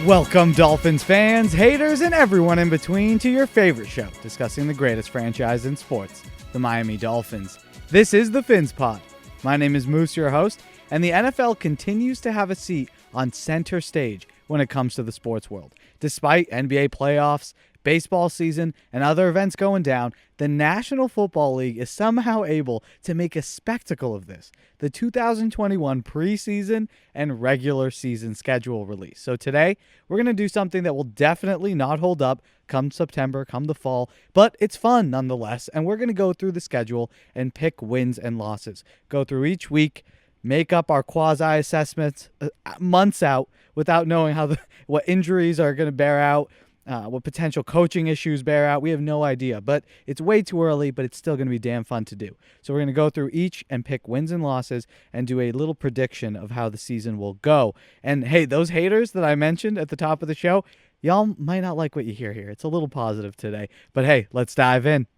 Welcome, Dolphins fans, haters, and everyone in between to your favorite show, discussing the greatest franchise in sports, the Miami Dolphins. This is the PhinsPod. My name is Moose, your host, and the NFL continues to have a seat on center stage when it comes to the sports world. Despite NBA playoffs, baseball season, and other events going down, the National Football League is somehow able to make a spectacle of this, the 2021 preseason and regular season schedule release. So today, we're going to do something that will definitely not hold up come September, come the fall, but it's fun nonetheless, and we're going to go through the schedule and pick wins and losses. Go through each week, make up our quasi-assessments months out without knowing what injuries are going to bear out, what potential coaching issues bear out. We have no idea, but it's way too early, but it's still going to be damn fun to do. So we're going to go through each and pick wins and losses and do a little prediction of how the season will go. And hey, those haters that I mentioned at the top of the show, y'all might not like what you hear here. It's a little positive today, but hey, let's dive in.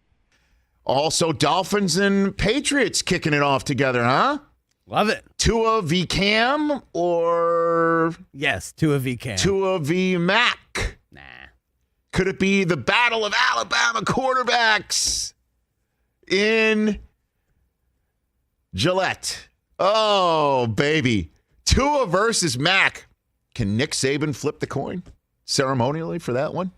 Also, Dolphins and Patriots kicking it off together, huh? Love it. Tua v. Cam or... Yes, Tua v. Cam. Tua v. Mac. Nah. Could it be the battle of Alabama quarterbacks in Gillette? Oh, baby. Tua versus Mac. Can Nick Saban flip the coin ceremonially for that one?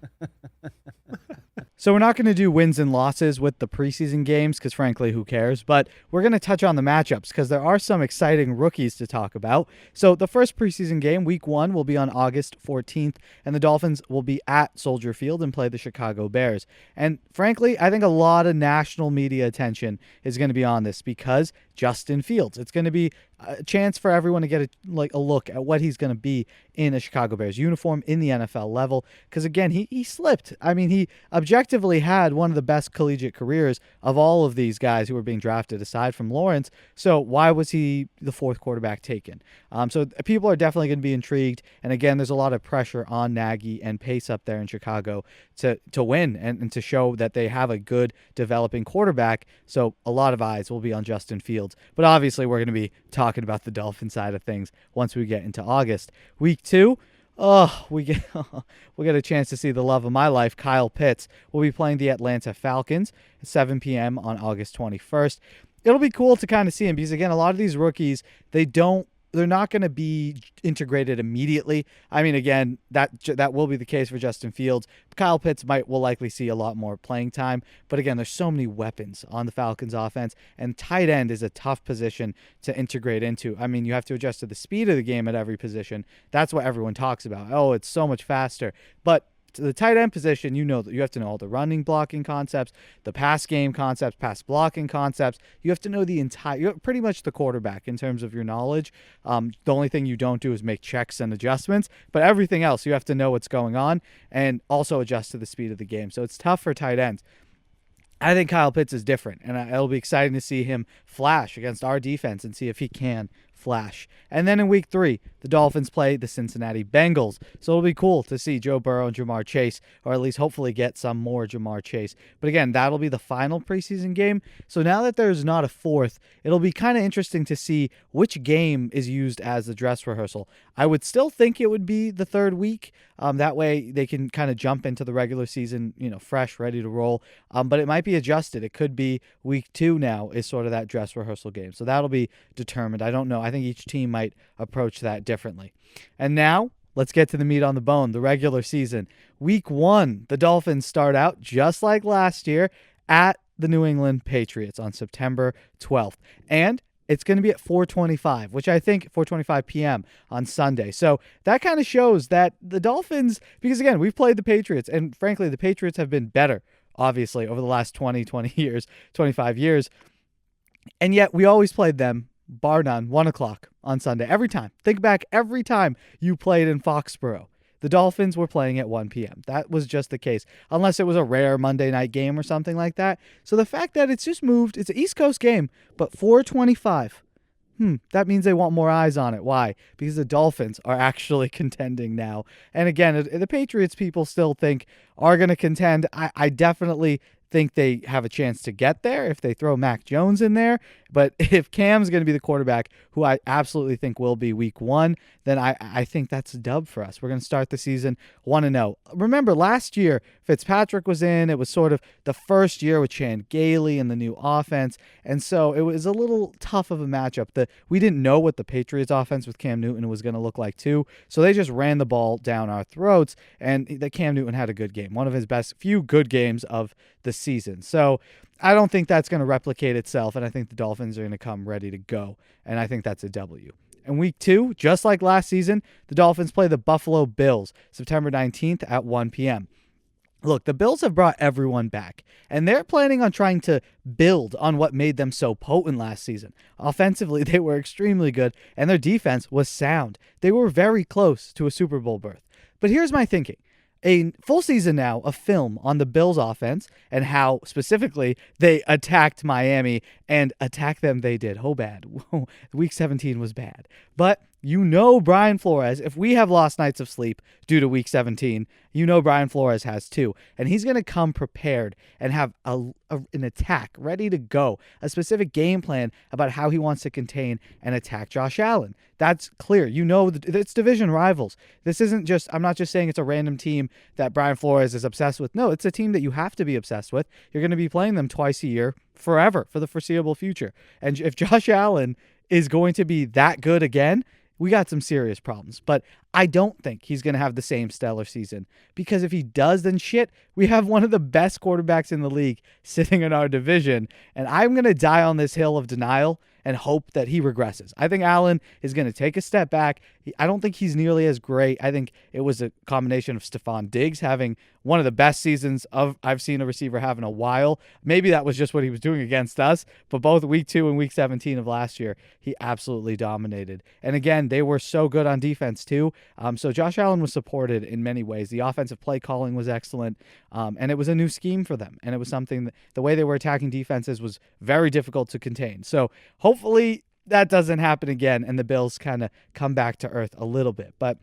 So we're not going to do wins and losses with the preseason games because, frankly, who cares? But we're going to touch on the matchups because there are some exciting rookies to talk about. So the first preseason game, week 1, will be on August 14th, and the Dolphins will be at Soldier Field and play the Chicago Bears. And, frankly, I think a lot of national media attention is going to be on this because Justin Fields. It's going to be a chance for everyone to get a look at what he's going to be in a Chicago Bears uniform in the NFL level. Because, again, he slipped. I mean, he objectively had one of the best collegiate careers of all of these guys who were being drafted aside from Lawrence. So why was he the fourth quarterback taken? So people are definitely going to be intrigued. And, again, there's a lot of pressure on Nagy and Pace up there in Chicago to win and to show that they have a good developing quarterback. So a lot of eyes will be on Justin Fields. But obviously we're going to be talking about the Dolphin side of things once we get into August. Week 2, we get a chance to see the love of my life, Kyle Pitts. Will be playing the Atlanta Falcons at 7 p.m. on August 21st. It'll be cool to kind of see him because, again, a lot of these rookies, they're not going to be integrated immediately. I mean, again, that will be the case for Justin Fields. Kyle Pitts will likely see a lot more playing time. But again, there's so many weapons on the Falcons offense, and tight end is a tough position to integrate into. I mean, you have to adjust to the speed of the game at every position. That's what everyone talks about. Oh, it's so much faster. But to the tight end position, you know that you have to know all the running blocking concepts, the pass game concepts, pass blocking concepts. You have to know you're pretty much the quarterback in terms of your knowledge. The only thing you don't do is make checks and adjustments, but everything else you have to know what's going on and also adjust to the speed of the game. So it's tough for tight ends. I think Kyle Pitts is different, and it'll be exciting to see him flash against our defense and see if he can flash. And then in week 3, the Dolphins play the Cincinnati Bengals. So it'll be cool to see Joe Burrow and Jamar Chase, or at least hopefully get some more Jamar Chase. But again, that'll be the final preseason game. So now that there's not a fourth, it'll be kind of interesting to see which game is used as the dress rehearsal. I would still think it would be the third week. That way they can kind of jump into the regular season, fresh, ready to roll. But it might be adjusted. It could be week 2 now is sort of that dress rehearsal game. So that'll be determined. I don't know. I think each team might approach that differently. And now let's get to the meat on the bone, the regular season. Week 1, the Dolphins start out just like last year at the New England Patriots on September 12th. And it's going to be at 4:25, which I think 4:25 p.m. on Sunday. So that kind of shows that the Dolphins, because again, we've played the Patriots, and frankly, the Patriots have been better, obviously, over the last 20 years, 25 years. And yet we always played them, bar none, 1 o'clock on Sunday. Every time. Think back every time you played in Foxborough. The Dolphins were playing at 1 p.m. That was just the case, unless it was a rare Monday night game or something like that. So the fact that it's just moved, it's an East Coast game, but 4:25, that means they want more eyes on it. Why? Because the Dolphins are actually contending now. And again, the Patriots people still think are going to contend. I definitely think they have a chance to get there if they throw Mac Jones in there. But if Cam's going to be the quarterback, who I absolutely think will be week 1, then I think that's a dub for us. We're going to start the season 1-0. Remember, last year, Fitzpatrick was in. It was sort of the first year with Chan Gailey and the new offense. And so it was a little tough of a matchup. We didn't know what the Patriots offense with Cam Newton was going to look like too. So they just ran the ball down our throats. And the Cam Newton had a good game. One of his best few good games of the season. So I don't think that's going to replicate itself, and I think the Dolphins are going to come ready to go, and I think that's a W. In week 2, just like last season, the Dolphins play the Buffalo Bills, September 19th at 1 p.m. Look, the Bills have brought everyone back, and they're planning on trying to build on what made them so potent last season. Offensively, they were extremely good, and their defense was sound. They were very close to a Super Bowl berth. But here's my thinking. A full season now of film on the Bills offense and how specifically they attacked Miami, and attack them they did. Oh, bad. Week 17 was bad. But you know Brian Flores, if we have lost nights of sleep due to Week 17, you know Brian Flores has too. And he's going to come prepared and have an attack ready to go, a specific game plan about how he wants to contain and attack Josh Allen. That's clear. You know, it's division rivals. This isn't just, I'm not just saying it's a random team that Brian Flores is obsessed with. No, it's a team that you have to be obsessed with. You're going to be playing them twice a year forever for the foreseeable future. And if Josh Allen is going to be that good again, we got some serious problems. But I don't think he's going to have the same stellar season, because if he does, then shit, we have one of the best quarterbacks in the league sitting in our division. And I'm going to die on this hill of denial and hope that he regresses. I think Allen is going to take a step back. I don't think he's nearly as great. I think it was a combination of Stephon Diggs having one of the best seasons I've seen a receiver have in a while. Maybe that was just what he was doing against us, but both week 2 and week 17 of last year, he absolutely dominated. And again, they were so good on defense too. So Josh Allen was supported in many ways. The offensive play calling was excellent, and it was a new scheme for them. And it was something that the way they were attacking defenses was very difficult to contain. So hopefully that doesn't happen again, and the Bills kind of come back to earth a little bit. But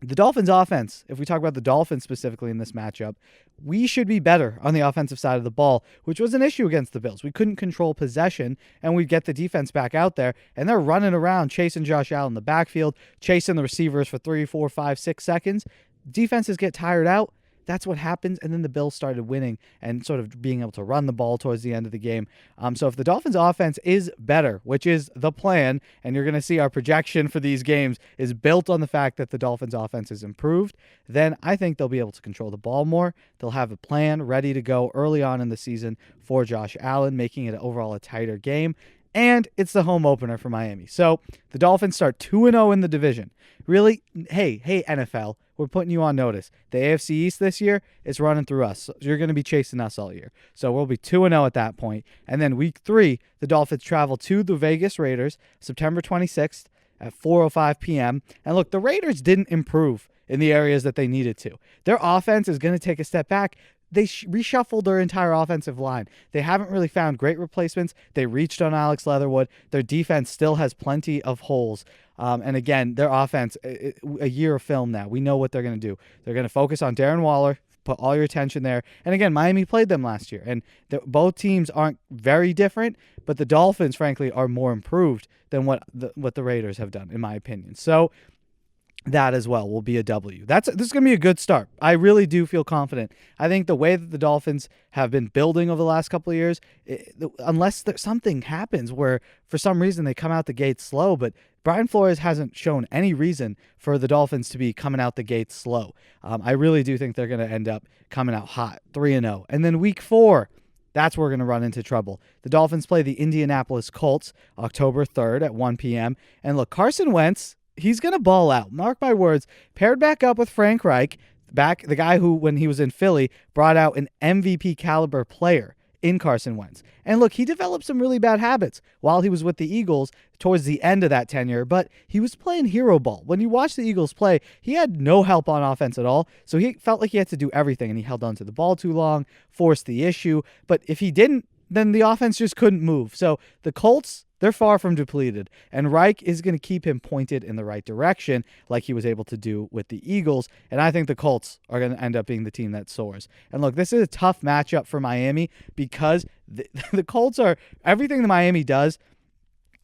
the Dolphins offense, if we talk about the Dolphins specifically in this matchup, we should be better on the offensive side of the ball, which was an issue against the Bills. We couldn't control possession, and we'd get the defense back out there, and they're running around chasing Josh Allen in the backfield, chasing the receivers for 3, 4, 5, 6 seconds. Defenses get tired out. That's what happens, and then the Bills started winning and sort of being able to run the ball towards the end of the game. So if the Dolphins' offense is better, which is the plan, and you're going to see our projection for these games is built on the fact that the Dolphins' offense is improved, then I think they'll be able to control the ball more. They'll have a plan ready to go early on in the season for Josh Allen, making it overall a tighter game. And it's the home opener for Miami. So the Dolphins start 2-0 in the division. Really, hey, NFL, we're putting you on notice. The AFC East this year is running through us. So you're going to be chasing us all year. So we'll be 2-0 at that point. And then week 3, the Dolphins travel to the Vegas Raiders, September 26th at 4:05 p.m. And look, the Raiders didn't improve in the areas that they needed to. Their offense is going to take a step back. They reshuffled their entire offensive line. They haven't really found great replacements. They reached on Alex Leatherwood. Their defense still has plenty of holes. And again, their offense, a year of film now. We know what they're going to do. They're going to focus on Darren Waller, put all your attention there. And again, Miami played them last year. And both teams aren't very different, but the Dolphins, frankly, are more improved than what the Raiders have done, in my opinion. So that as well will be a W. This is going to be a good start. I really do feel confident. I think the way that the Dolphins have been building over the last couple of years, unless something happens where for some reason they come out the gate slow, but Brian Flores hasn't shown any reason for the Dolphins to be coming out the gate slow. I really do think they're going to end up coming out hot, 3-0. And then week 4, that's where we're going to run into trouble. The Dolphins play the Indianapolis Colts October 3rd at 1 p.m. And look, Carson Wentz, he's going to ball out. Mark my words. Paired back up with Frank Reich, the guy who, when he was in Philly, brought out an MVP caliber player in Carson Wentz. And look, he developed some really bad habits while he was with the Eagles towards the end of that tenure, but he was playing hero ball. When you watch the Eagles play, he had no help on offense at all, so he felt like he had to do everything, and he held on to the ball too long, forced the issue. But if he didn't, then the offense just couldn't move. So the Colts they're far from depleted. And Reich is going to keep him pointed in the right direction like he was able to do with the Eagles. And I think the Colts are going to end up being the team that soars. And look, this is a tough matchup for Miami because the Colts are everything that Miami does.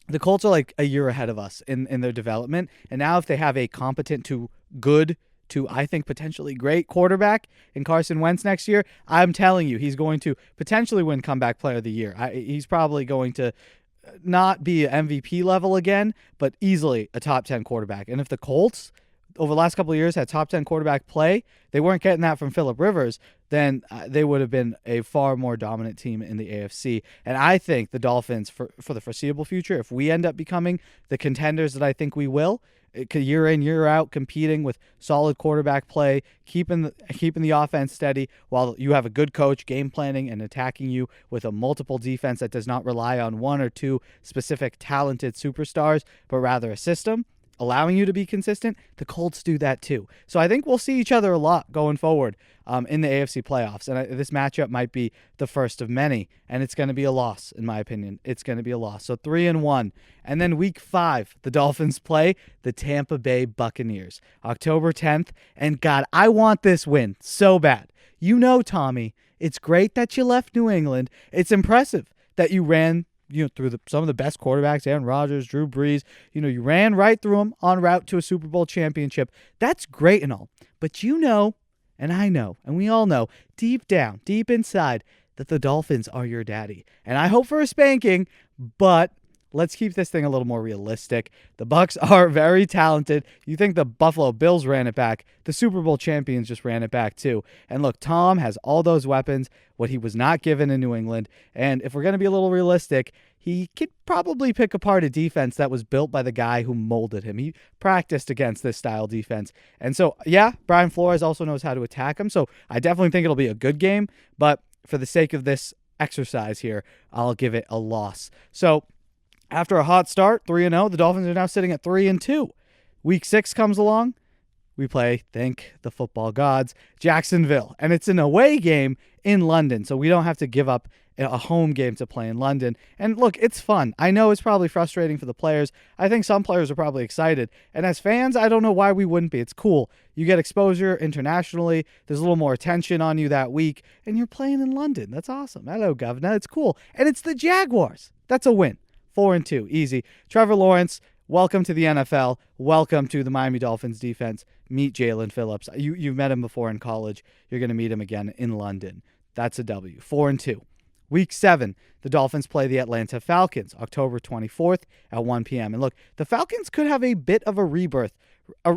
The Colts are like a year ahead of us in their development. And now if they have a competent to good to, I think, potentially great quarterback in Carson Wentz next year, I'm telling you, he's going to potentially win Comeback Player of the Year. He's probably going to not be MVP level again, but easily a top 10 quarterback. And if the Colts over the last couple of years had top 10 quarterback play, they weren't getting that from Phillip Rivers, then they would have been a far more dominant team in the AFC. And I think the Dolphins, for the foreseeable future, if we end up becoming the contenders that I think we will, year in, year out, competing with solid quarterback play, keeping the offense steady while you have a good coach game planning and attacking you with a multiple defense that does not rely on one or two specific talented superstars, but rather a system, allowing you to be consistent. The Colts do that too. So I think we'll see each other a lot going forward in the AFC playoffs. And this matchup might be the first of many, and it's going to be a loss, in my opinion. It's going to be a loss. So 3-1. And then week 5, the Dolphins play the Tampa Bay Buccaneers, October 10th. And God, I want this win so bad. You know, Tommy, it's great that you left New England. It's impressive that you ran through some of the best quarterbacks, Aaron Rodgers, Drew Brees. You ran right through them en route to a Super Bowl championship. That's great and all. But and I know, and we all know, deep down, deep inside, that the Dolphins are your daddy. And I hope for a spanking, but let's keep this thing a little more realistic. The Bucs are very talented. You think the Buffalo Bills ran it back. The Super Bowl champions just ran it back too. And look, Tom has all those weapons, what he was not given in New England. And if we're going to be a little realistic, he could probably pick apart a defense that was built by the guy who molded him. He practiced against this style defense. And so, yeah, Brian Flores also knows how to attack him. So I definitely think it'll be a good game. But for the sake of this exercise here, I'll give it a loss. So after a hot start, 3-0, the Dolphins are now sitting at 3-2. Week 6 comes along. We play, thank the football gods, Jacksonville. And it's an away game in London, so we don't have to give up a home game to play in London. And look, it's fun. I know it's probably frustrating for the players. I think some players are probably excited. And as fans, I don't know why we wouldn't be. It's cool. You get exposure internationally. There's a little more attention on you that week. And you're playing in London. That's awesome. Hello, Governor. It's cool. And it's the Jaguars. That's a win. 4-2. Easy. Trevor Lawrence, welcome to the NFL. Welcome to the Miami Dolphins defense. Meet Jalen Phillips. You've met him before in college. You're going to meet him again in London. That's a W. 4-2. Week 7, the Dolphins play the Atlanta Falcons, October 24th at 1 p.m. And look, the Falcons could have a bit of a rebirth.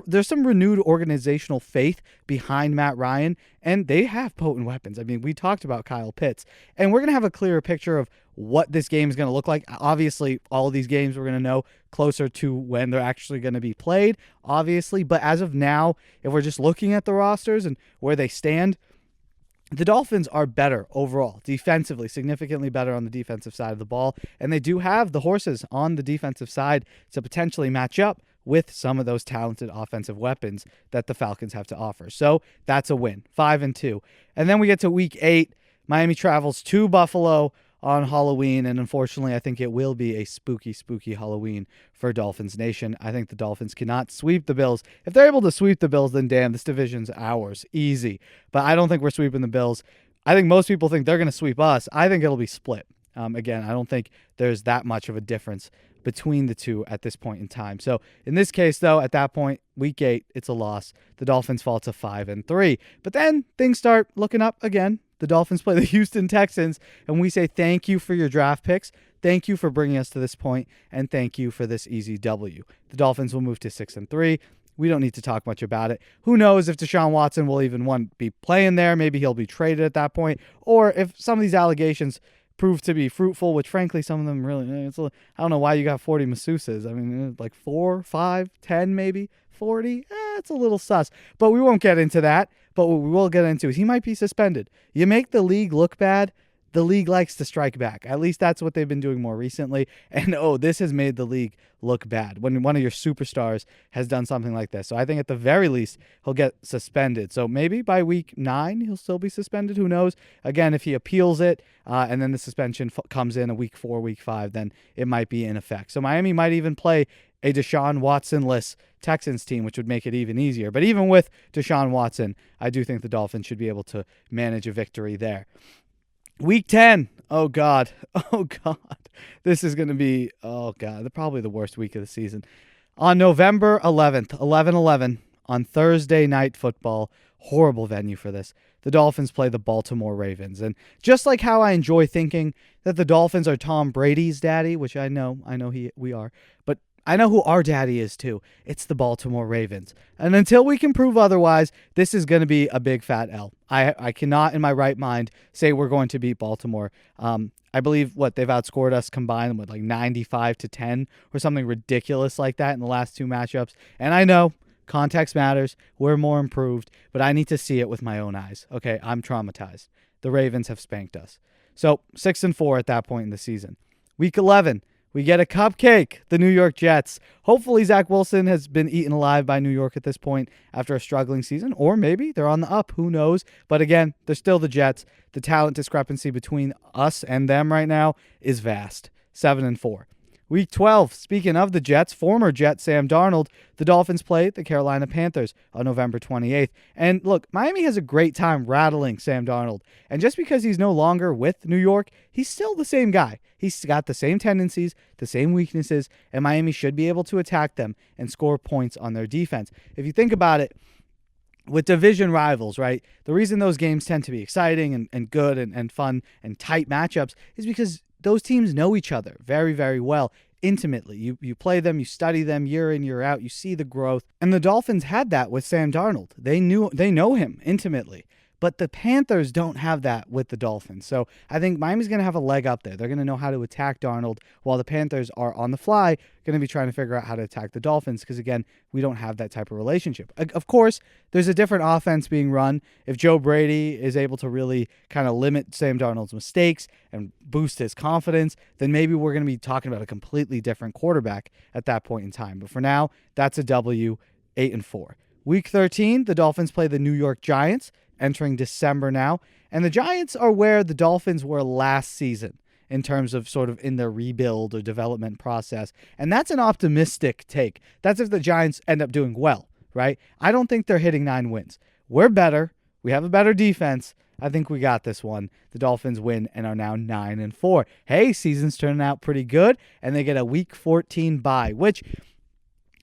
There's some renewed organizational faith behind Matt Ryan, and they have potent weapons. I mean, we talked about Kyle Pitts, and we're going to have a clearer picture of what this game is going to look like. Obviously, all of these games we're going to know closer to when they're actually going to be played, obviously. But as of now, if we're just looking at the rosters and where they stand, the Dolphins are better overall, defensively, significantly better on the defensive side of the ball, and they do have the horses on the defensive side to potentially match up with some of those talented offensive weapons that the Falcons have to offer. So that's a win, 5-2. And then we get to week 8. Miami travels to Buffalo on Halloween, and unfortunately, I think it will be a spooky, spooky Halloween for Dolphins Nation. I think the Dolphins cannot sweep the Bills. If they're able to sweep the Bills, then damn, this division's ours. Easy. But I don't think we're sweeping the Bills. I think most people think they're going to sweep us. I think it'll be split. Again, I don't think there's that much of a difference between the two at this point in time. So in this case, though, at that point, week 8, it's a loss. The Dolphins fall to 5-3. But then things start looking up again. The Dolphins play the Houston Texans, and we say thank you for your draft picks. Thank you for bringing us to this point, and thank you for this easy W. The Dolphins will move to 6-3. We don't need to talk much about it. Who knows if Deshaun Watson will even be playing there? Maybe he'll be traded at that point. Or if some of these allegations prove to be fruitful, which frankly some of them really, I don't know why you got 40 masseuses. I mean, like 4, 5, 10 maybe, 40. It's a little sus. But we won't get into that. But what we will get into is he might be suspended. You make the league look bad, the league likes to strike back. At least that's what they've been doing more recently. And this has made the league look bad when one of your superstars has done something like this. So I think at the very least, he'll get suspended. So maybe by week 9, he'll still be suspended. Who knows? Again, if he appeals it and then the suspension comes in a week 4, week 5, then it might be in effect. So Miami might even play a Deshaun Watson-less Texans team, which would make it even easier. But even with Deshaun Watson, I do think the Dolphins should be able to manage a victory there. Week 10. Oh, God. Oh, God. This is going to be, probably the worst week of the season. On November 11th, 11/11, on Thursday Night Football, horrible venue for this, the Dolphins play the Baltimore Ravens. And just like how I enjoy thinking that the Dolphins are Tom Brady's daddy, which I know we are, but I know who our daddy is too. It's the Baltimore Ravens. And until we can prove otherwise, this is going to be a big fat L. I cannot in my right mind say we're going to beat Baltimore. I believe they've outscored us combined with like 95-10 or something ridiculous like that in the last 2 matchups. And I know context matters. We're more improved, but I need to see it with my own eyes. Okay, I'm traumatized. The Ravens have spanked us. So 6-4 at that point in the season. Week 11. We get a cupcake, the New York Jets. Hopefully Zach Wilson has been eaten alive by New York at this point after a struggling season, or maybe they're on the up. Who knows? But again, they're still the Jets. The talent discrepancy between us and them right now is vast. 7-4. Week 12, speaking of the Jets, former Jet Sam Darnold, the Dolphins play the Carolina Panthers on November 28th. And look, Miami has a great time rattling Sam Darnold. And just because he's no longer with New York, he's still the same guy. He's got the same tendencies, the same weaknesses, and Miami should be able to attack them and score points on their defense. If you think about it, with division rivals, right, the reason those games tend to be exciting and good and fun and tight matchups is because those teams know each other very, very well, intimately. You play them, you study them year in, year out, you see the growth. And the Dolphins had that with Sam Darnold. They know him intimately. But the Panthers don't have that with the Dolphins. So I think Miami's going to have a leg up there. They're going to know how to attack Darnold, while the Panthers are on the fly going to be trying to figure out how to attack the Dolphins because, again, we don't have that type of relationship. Of course, there's a different offense being run. If Joe Brady is able to really kind of limit Sam Darnold's mistakes and boost his confidence, then maybe we're going to be talking about a completely different quarterback at that point in time. But for now, that's a W, 8-4. Week 13, the Dolphins play the New York Giants, entering December now. And the Giants are where the Dolphins were last season in terms of sort of in their rebuild or development process. And that's an optimistic take. That's if the Giants end up doing well, right? I don't think they're hitting 9 wins. We're better. We have a better defense. I think we got this one. The Dolphins win and are now 9-4. Hey, season's turning out pretty good. And they get a week 14 bye, which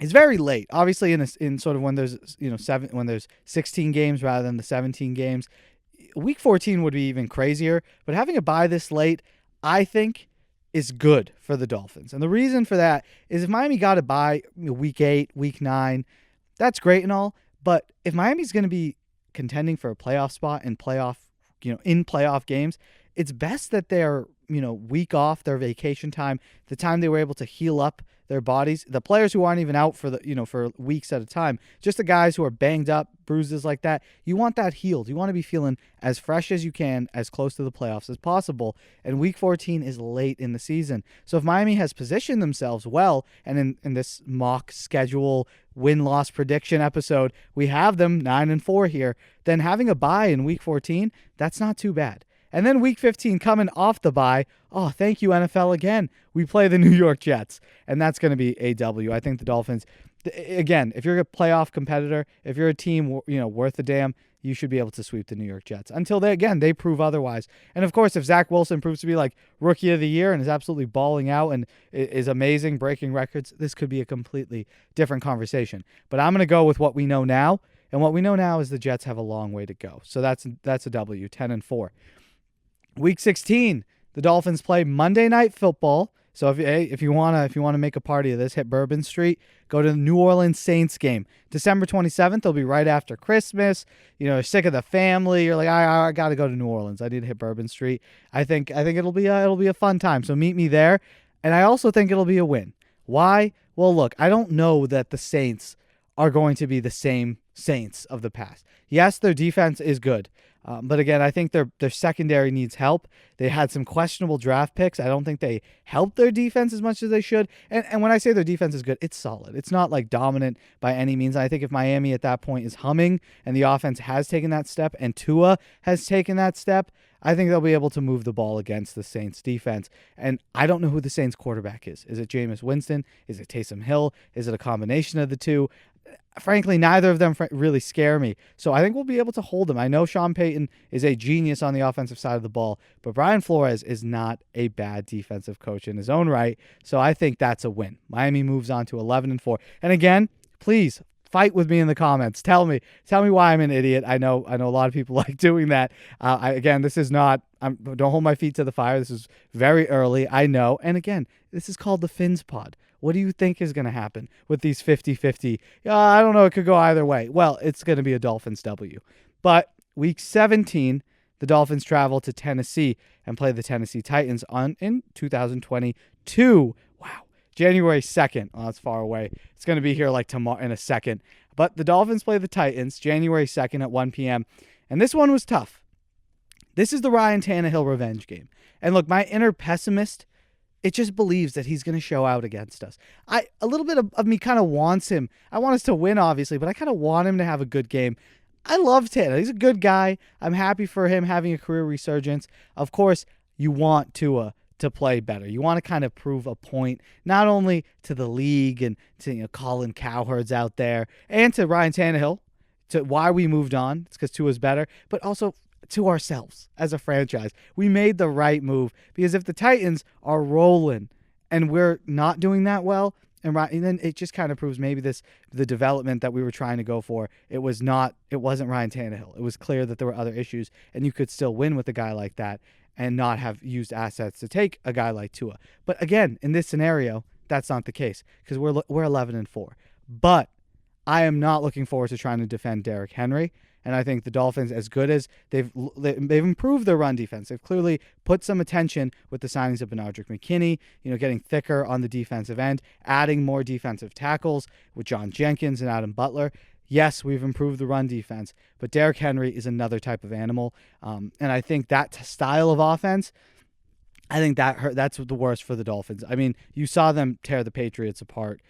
is very late. Obviously, in sort of when there's when there's 16 games rather than the 17 games, week 14 would be even crazier. But having a bye this late, I think, is good for the Dolphins. And the reason for that is if Miami got a bye week 8, week 9, that's great and all. But if Miami's going to be contending for a playoff spot and in playoff games, it's best that they're week off their vacation time, the time they were able to heal up their bodies, the players who aren't even out for for weeks at a time, just the guys who are banged up, bruises like that. You want that healed. You want to be feeling as fresh as you can, as close to the playoffs as possible. And week 14 is late in the season. So if Miami has positioned themselves well, and in this mock schedule win-loss prediction episode, we have them 9-4 here, then having a bye in week 14, that's not too bad. And then week 15 coming off the bye, oh, thank you, NFL, again. We play the New York Jets, and that's going to be a W. I think the Dolphins, again, if you're a playoff competitor, if you're a team worth a damn, you should be able to sweep the New York Jets until they prove otherwise. And, of course, if Zach Wilson proves to be like Rookie of the Year and is absolutely balling out and is amazing, breaking records, this could be a completely different conversation. But I'm going to go with what we know now, and what we know now is the Jets have a long way to go. So that's a W, 10-4. Week 16, the Dolphins play Monday Night Football. So if you wanna make a party of this, hit Bourbon Street, go to the New Orleans Saints game. December 27th, they'll be right after Christmas. You're sick of the family. You're like, I got to go to New Orleans. I need to hit Bourbon Street. I think it'll be a fun time. So meet me there, and I also think it'll be a win. Why? Well, look, I don't know that the Saints are going to be the same Saints of the past. Yes, their defense is good. But again, I think their secondary needs help. They had some questionable draft picks. I don't think they helped their defense as much as they should. And when I say their defense is good, it's solid. It's not like dominant by any means. I think if Miami at that point is humming and the offense has taken that step and Tua has taken that step, I think they'll be able to move the ball against the Saints defense. And I don't know who the Saints quarterback is. Is it Jameis Winston? Is it Taysom Hill? Is it a combination of the two? Frankly, neither of them really scare me. So I think we'll be able to hold them. I know Sean Payton is a genius on the offensive side of the ball, but Brian Flores is not a bad defensive coach in his own right. So I think that's a win. Miami moves on to 11-4. And again, please fight with me in the comments. Tell me why I'm an idiot. I know a lot of people like doing that. This is not. Don't hold my feet to the fire. This is very early. I know. And again, this is called the PhinsPod. What do you think is going to happen with these 50-50? I don't know. It could go either way. Well, it's going to be a Dolphins W. But week 17, the Dolphins travel to Tennessee and play the Tennessee Titans in 2022. Wow. January 2nd. Oh, that's far away. It's going to be here like tomorrow in a second. But the Dolphins play the Titans January 2nd at 1 p.m. And this one was tough. This is the Ryan Tannehill revenge game. And look, my inner pessimist, it just believes that he's going to show out against us. A little bit of me kind of wants him. I want us to win, obviously, but I kind of want him to have a good game. I love Tannehill. He's a good guy. I'm happy for him having a career resurgence. Of course, you want Tua to play better. You want to kind of prove a point, not only to the league and to Colin Cowherds out there and to Ryan Tannehill, to why we moved on. It's because Tua's better, but also to ourselves as a franchise. We made the right move because if the Titans are rolling and we're not doing that well, and then it just kind of proves maybe the development that we were trying to go for. It wasn't Ryan Tannehill. It was clear that there were other issues, and you could still win with a guy like that and not have used assets to take a guy like Tua. But again, in this scenario, that's not the case because we're 11-4. But I am not looking forward to trying to defend Derrick Henry. And I think the Dolphins, as good as they've improved their run defense, they've clearly put some attention with the signings of Benardrick McKinney, getting thicker on the defensive end, adding more defensive tackles with John Jenkins and Adam Butler. Yes, we've improved the run defense, but Derrick Henry is another type of animal. And I think that style of offense, I think that's the worst for the Dolphins. I mean, you saw them tear the Patriots apart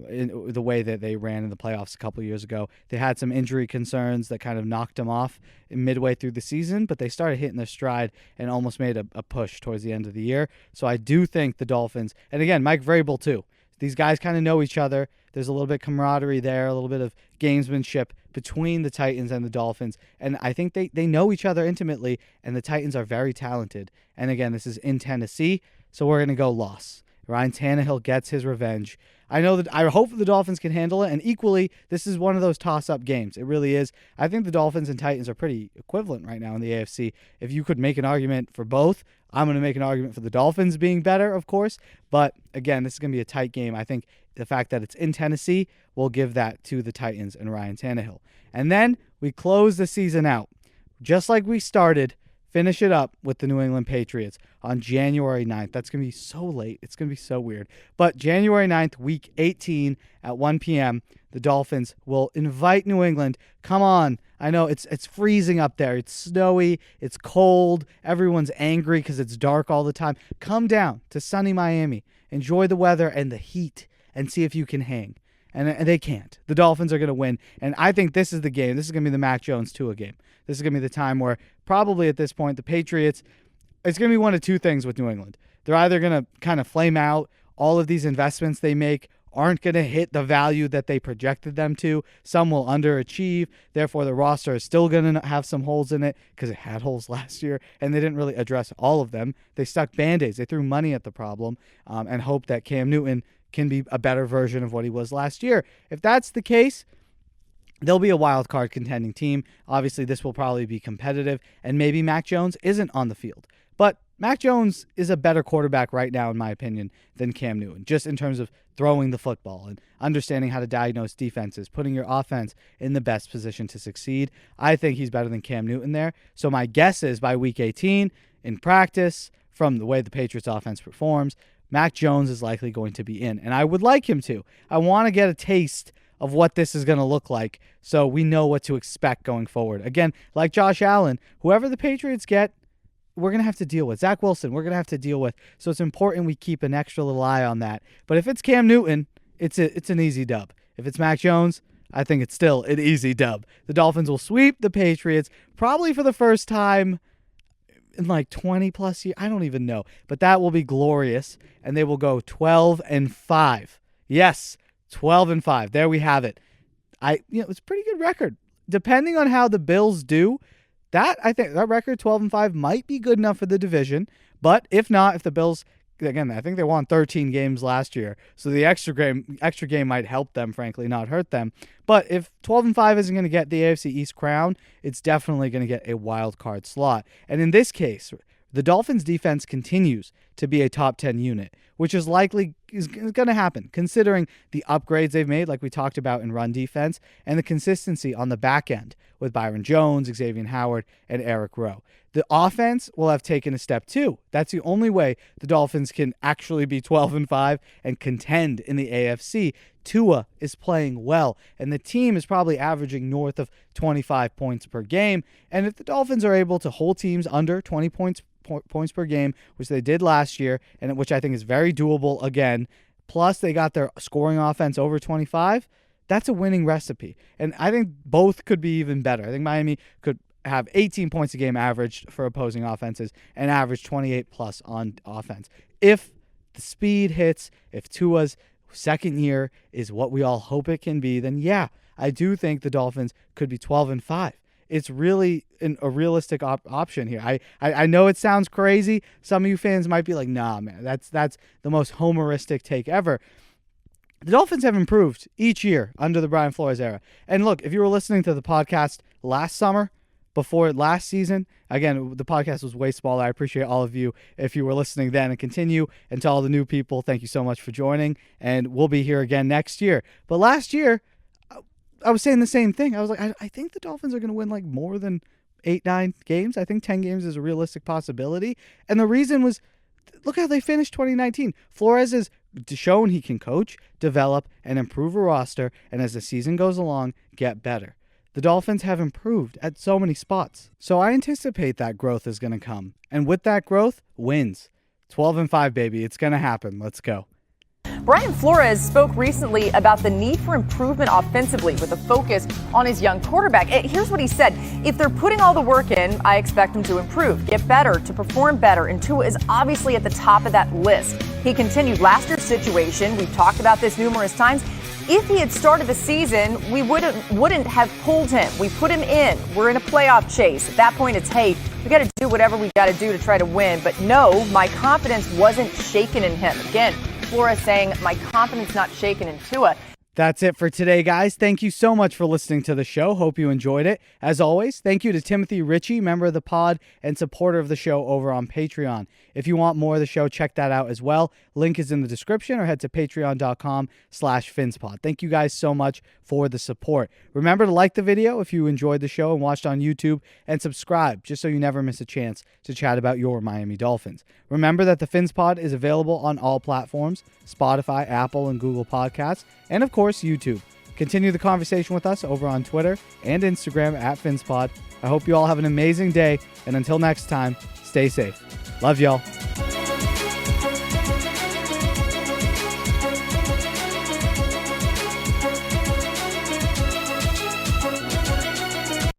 in the way that they ran in the playoffs a couple of years ago. They had some injury concerns that kind of knocked them off midway through the season, but they started hitting their stride and almost made a push towards the end of the year. So I do think the Dolphins, and again, Mike Vrabel too, these guys kind of know each other. There's a little bit of camaraderie there, a little bit of gamesmanship between the Titans and the Dolphins. And I think they know each other intimately, and the Titans are very talented. And again, this is in Tennessee, so we're going to go loss. Ryan Tannehill gets his revenge. I hope the Dolphins can handle it, and equally, this is one of those toss-up games. It really is. I think the Dolphins and Titans are pretty equivalent right now in the AFC. If you could make an argument for both, I'm going to make an argument for the Dolphins being better, of course. But again, this is going to be a tight game. I think the fact that it's in Tennessee will give that to the Titans and Ryan Tannehill. And then we close the season out, just like we started. Finish it up with the New England Patriots on January 9th. That's going to be so late. It's going to be so weird. But January 9th, week 18 at 1 p.m., the Dolphins will invite New England. Come on. I know it's freezing up there. It's snowy. It's cold. Everyone's angry because it's dark all the time. Come down to sunny Miami. Enjoy the weather and the heat and see if you can hang. And they can't. The Dolphins are going to win. And I think this is the game. This is going to be the Mac Jones Tua game. This is going to be the time where probably at this point the Patriots, it's going to be one of two things with New England. They're either going to kind of flame out. All of these investments they make aren't going to hit the value that they projected them to. Some will underachieve. Therefore, the roster is still going to have some holes in it because it had holes last year, and they didn't really address all of them. They stuck Band-Aids. They threw money at the problem and hoped that Cam Newton can be a better version of what he was last year. If that's the case, they'll be a wild card contending team. Obviously, this will probably be competitive, and maybe Mac Jones isn't on the field. But Mac Jones is a better quarterback right now, in my opinion, than Cam Newton, just in terms of throwing the football and understanding how to diagnose defenses, putting your offense in the best position to succeed. I think he's better than Cam Newton there. So my guess is by week 18, in practice, from the way the Patriots offense performs, Mac Jones is likely going to be in, and I would like him to. I want to get a taste of what this is going to look like, so we know what to expect going forward. Again, like Josh Allen, whoever the Patriots get, we're going to have to deal with. Zach Wilson, we're going to have to deal with. So it's important we keep an extra little eye on that. But if it's Cam Newton, it's an easy dub. If it's Mac Jones, I think it's still an easy dub. The Dolphins will sweep the Patriots probably for the first time in like 20 plus years. I don't even know. But that will be glorious. And they will go 12-5. Yes, 12-5. There we have it. It's a pretty good record. Depending on how the Bills do, I think that record 12-5 might be good enough for the division. But if not, if the Bills, again, I think they won 13 games last year, so the extra game might help them, frankly, not hurt them. But if 12-5 isn't going to get the AFC East crown, it's definitely going to get a wild card slot. And in this case, the Dolphins defense continues to be a top 10 unit, which is likely is going to happen considering the upgrades they've made, like we talked about in run defense, and the consistency on the back end with Byron Jones, Xavier Howard, and Eric Rowe. The offense will have taken a step too. That's the only way the Dolphins can actually be 12-5 and contend in the AFC. Tua is playing well, and the team is probably averaging north of 25 points per game. And if the Dolphins are able to hold teams under 20 points per game, which they did last year, and which I think is very doable again, plus they got their scoring offense over 25, that's a winning recipe. And I think both could be even better. I think Miami could have 18 points a game averaged for opposing offenses and average 28 plus on offense. If the speed hits, if Tua's second year is what we all hope it can be, then yeah, I do think the Dolphins could be 12-5. It's really a realistic option here. I know it sounds crazy. Some of you fans might be like, nah, man, that's the most homeristic take ever. The Dolphins have improved each year under the Brian Flores era. And look, if you were listening to the podcast last summer, before last season, again, the podcast was way smaller. I appreciate all of you if you were listening then, and continue. And to all the new people, thank you so much for joining. And we'll be here again next year. But last year, I was saying the same thing. I was like, I think the Dolphins are going to win like more than 8-9 games. I think 10 games is a realistic possibility. And the reason was, look how they finished 2019. Flores has shown he can coach, develop, and improve a roster, and as the season goes along, get better. The Dolphins have improved at so many spots. So I anticipate that growth is going to come. And with that growth, wins. 12-5, baby. It's going to happen. Let's go. Brian Flores spoke recently about the need for improvement offensively with a focus on his young quarterback. Here's what he said. If they're putting all the work in, I expect them to improve, get better, to perform better. And Tua is obviously at the top of that list. He continued last year's situation. We've talked about this numerous times. If he had started the season, we wouldn't have pulled him. We put him in. We're in a playoff chase. At that point, it's, hey, we got to do whatever we got to do to try to win. But no, my confidence wasn't shaken in him. Again, Flores saying my confidence not shaken in Tua. That's it for today, guys. Thank you so much for listening to the show. Hope you enjoyed it. As always, thank you to Timothy Ritchie, member of the pod and supporter of the show over on Patreon. If you want more of the show, check that out as well. Link is in the description, or head to patreon.com/PhinsPod. Thank you guys so much for the support. Remember to like the video if you enjoyed the show and watched on YouTube, and subscribe just so you never miss a chance to chat about your Miami Dolphins. Remember that the PhinsPod is available on all platforms: Spotify, Apple, and Google Podcasts, and of course, YouTube. Continue the conversation with us over on Twitter and Instagram at PhinsPod. I hope you all have an amazing day, and until next time, stay safe. Love y'all.